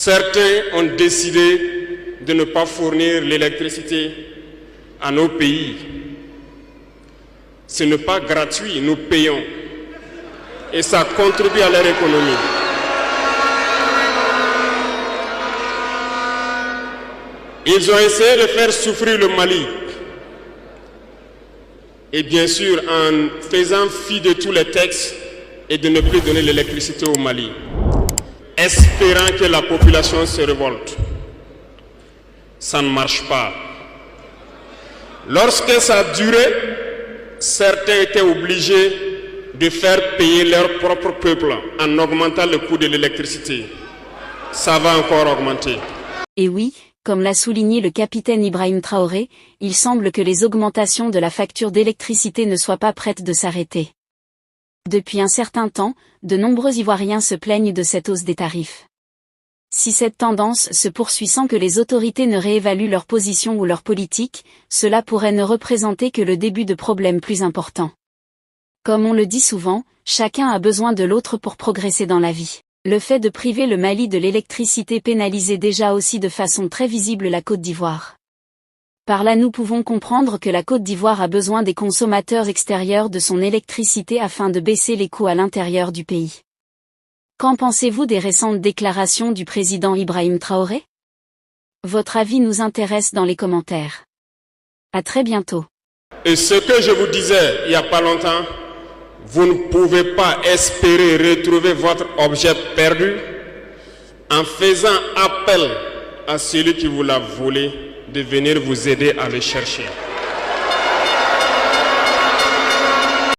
Certains ont décidé de ne pas fournir l'électricité à nos pays. Ce n'est pas gratuit, nous payons. Et ça contribue à leur économie. Ils ont essayé de faire souffrir le Mali. Et bien sûr, en faisant fi de tous les textes et de ne plus donner l'électricité au Mali, espérant que la population se révolte. Ça ne marche pas. Lorsque ça a duré, certains étaient obligés de faire payer leur propre peuple en augmentant le coût de l'électricité. Ça va encore augmenter. Et oui, comme l'a souligné le capitaine Ibrahim Traoré, il semble que les augmentations de la facture d'électricité ne soient pas prêtes de s'arrêter. Depuis un certain temps, de nombreux Ivoiriens se plaignent de cette hausse des tarifs. Si cette tendance se poursuit sans que les autorités ne réévaluent leur position ou leur politique, cela pourrait ne représenter que le début de problèmes plus importants. Comme on le dit souvent, chacun a besoin de l'autre pour progresser dans la vie. Le fait de priver le Mali de l'électricité pénalisait déjà aussi de façon très visible la Côte d'Ivoire. Par là nous pouvons comprendre que la Côte d'Ivoire a besoin des consommateurs extérieurs de son électricité afin de baisser les coûts à l'intérieur du pays. Qu'en pensez-vous des récentes déclarations du président Ibrahim Traoré? Votre avis nous intéresse dans les commentaires. À très bientôt. Et ce que je vous disais il n'y a pas longtemps, vous ne pouvez pas espérer retrouver votre objet perdu en faisant appel à celui qui vous l'a volé de venir vous aider à le chercher.